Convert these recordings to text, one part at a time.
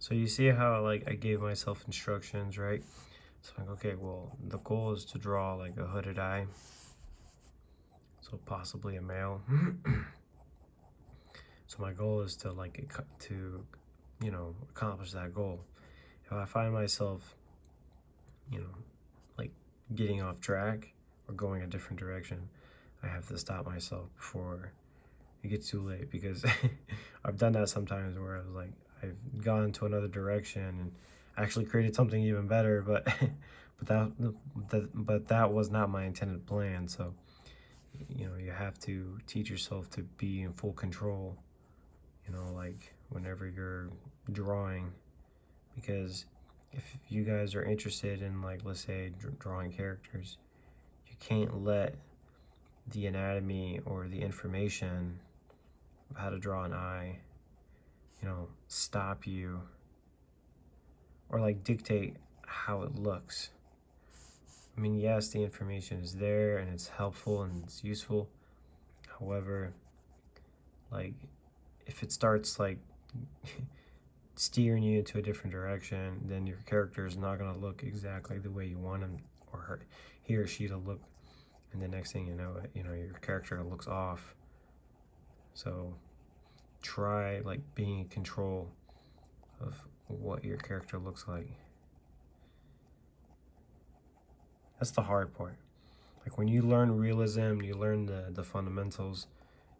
So you see how like I gave myself instructions, right? So I'm like, okay, well, the goal is to draw like a hooded eye, so possibly a male. So my goal is to accomplish that goal. If I find myself, you know, like getting off track or going a different direction, I have to stop myself before it gets too late, because I've done that sometimes where I was like, I've gone to another direction and actually created something even better, but that was not my intended plan. So you have to teach yourself to be in full control, like whenever you're drawing, because if you guys are interested in, like, let's say drawing characters, you can't let the anatomy or the information of how to draw an eye stop you, or like dictate how it looks. I mean, yes, the information is there and it's helpful and it's useful. However, like, if it starts like steering you into a different direction, then your character is not going to look exactly the way you want him or her, he or she to look. And the next thing you know, your character looks off. So try like being in control of what your character looks like. That's the hard part. Like when you learn realism, you learn the fundamentals,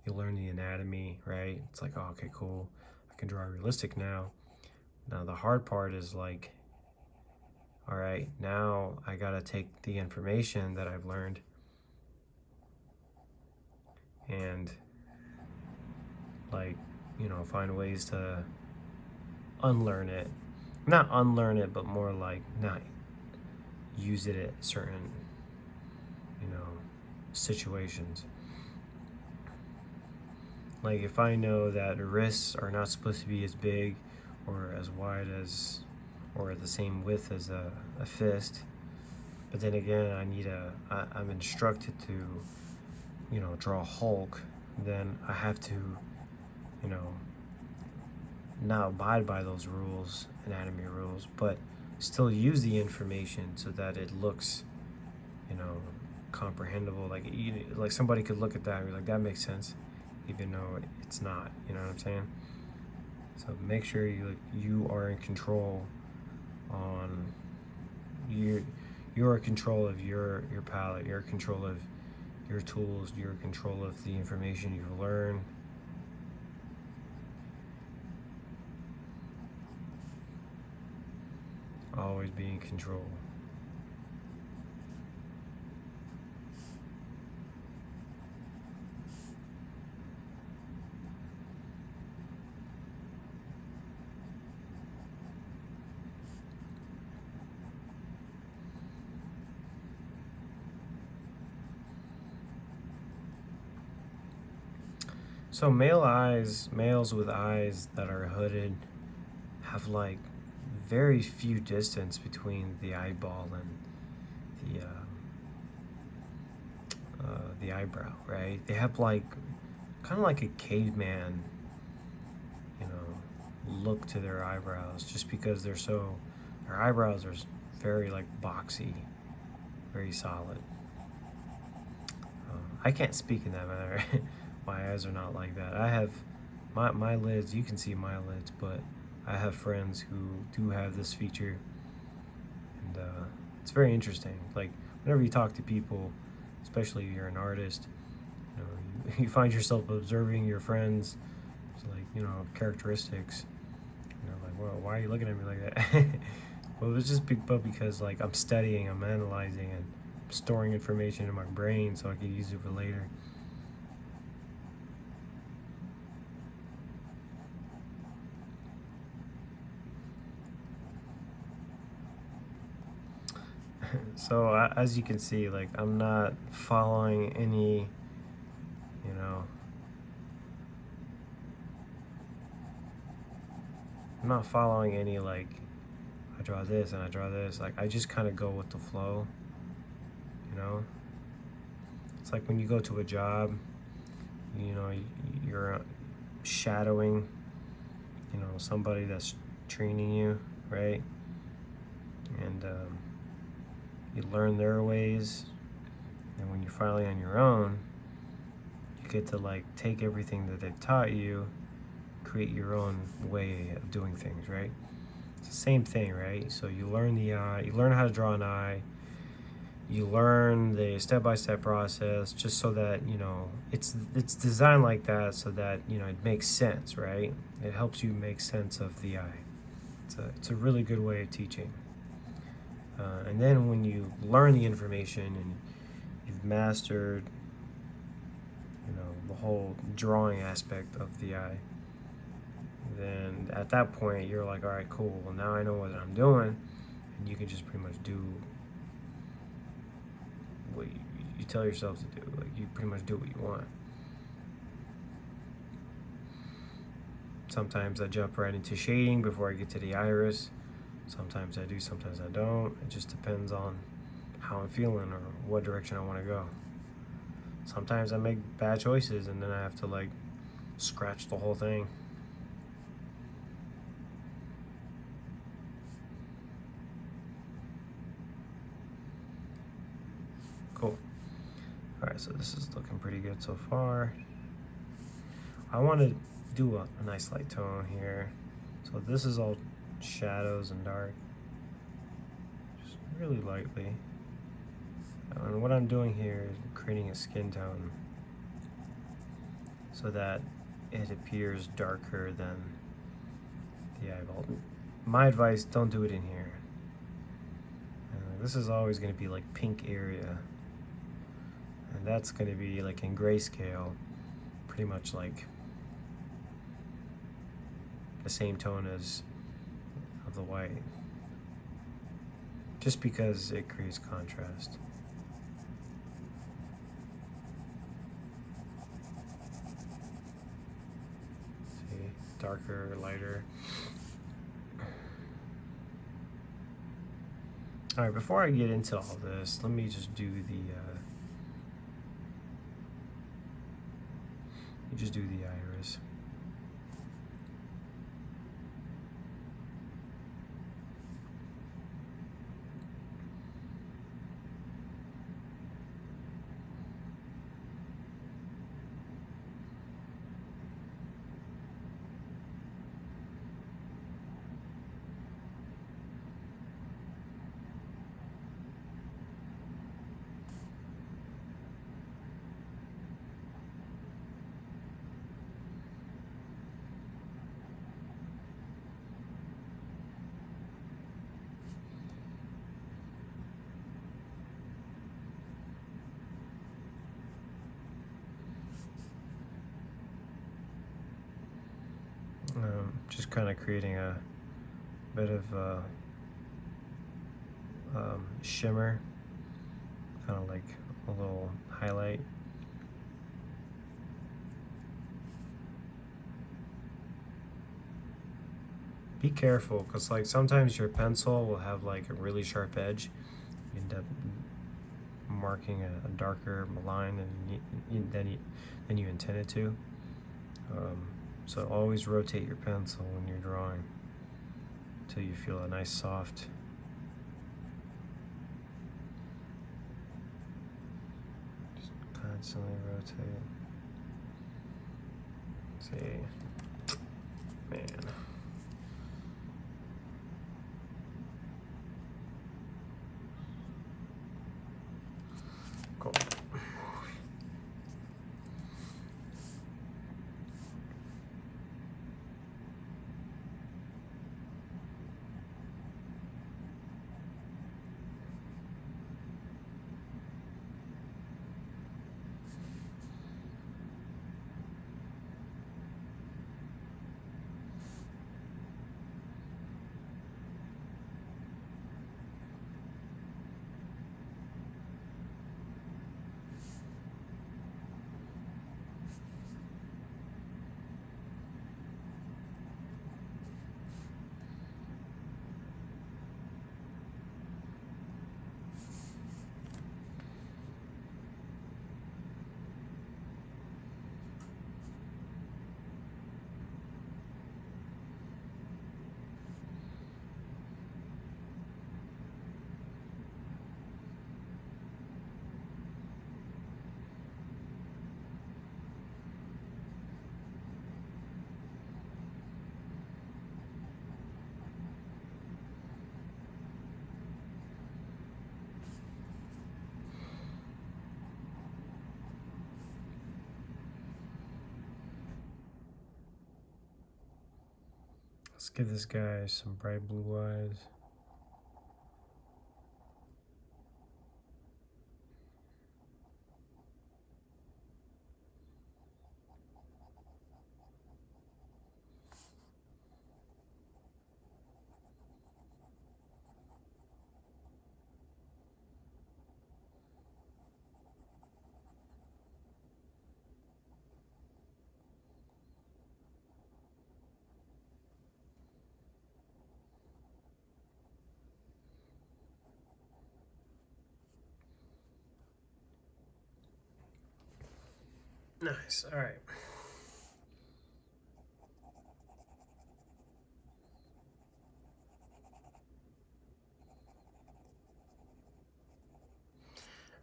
you learn the anatomy, right? It's like, oh, okay, cool. I can draw realistic now. Now the hard part is like, all right, now I gotta take the information that I've learned and like, find ways to unlearn it. Not unlearn it, but more like not use it at certain, you know, situations. Like if I know that wrists are not supposed to be as big or as wide as, or the same width as a fist, but then again I'm instructed to, draw Hulk, then I have to, you know, not abide by those rules, anatomy rules, but still use the information so that it looks, you know, comprehensible. Like somebody could look at that and be like, that makes sense, even though it's not. You know what I'm saying? So make sure you are in control on you're in control of your palette. You're in control of your tools. You're in control of the information you've learned. Always be in control. So males with eyes that are hooded have like very few distance between the eyeball and the eyebrow, right? They have like kind of like a caveman, look to their eyebrows, just because their eyebrows are very like boxy, very solid. I can't speak in that manner. My eyes are not like that. I have my lids. You can see my lids, but I have friends who do have this feature, and it's very interesting. Like whenever you talk to people, especially if you're an artist, you find yourself observing your friends, like characteristics. Like, well, why are you looking at me like that? Well, it's just because like I'm studying, I'm analyzing, and storing information in my brain so I can use it for later. So as you can see, like I'm not following any, you know, I'm not following any like I draw this and I draw this. Like I just kind of go with the flow, you know. It's like when you go to a job, you're shadowing, somebody that's training you, right? And you learn their ways, and when you're finally on your own, you get to like take everything that they've taught you, create your own way of doing things, right? It's the same thing, right? So you learn the eye, you learn how to draw an eye, you learn the step-by-step process, just so that it's designed like that so that it makes sense, right? It helps you make sense of the eye. It's a really good way of teaching. And then when you learn the information and you've mastered the whole drawing aspect of the eye, then at that point you're like, all right, cool, well, now I know what I'm doing, and you can just pretty much do what you tell yourself to do. Like, you pretty much do what you want. Sometimes I jump right into shading before I get to the iris. Sometimes I do, sometimes I don't. It just depends on how I'm feeling or what direction I want to go. Sometimes I make bad choices and then I have to like scratch the whole thing. Cool. Alright, so this is looking pretty good so far. I want to do a nice light tone here. So this is all shadows and dark. Just really lightly. And what I'm doing here is creating a skin tone so that it appears darker than the eyeball. My advice, don't do it in here. This is always going to be like pink area. And that's going to be like in grayscale, pretty much like the same tone as of the white. Just because it creates contrast. See, darker, lighter. All right, before I get into all this, let me just do the iris. Just kind of creating a bit of shimmer, kind of like a little highlight. Be careful, because like sometimes your pencil will have like a really sharp edge. You end up marking a darker line than you intended to. So always rotate your pencil when you're drawing until you feel a nice soft. Just constantly rotate. See, man. Cool. Let's give this guy some bright blue eyes. Nice. All right.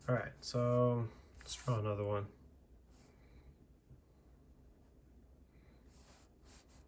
All right. So let's draw another one.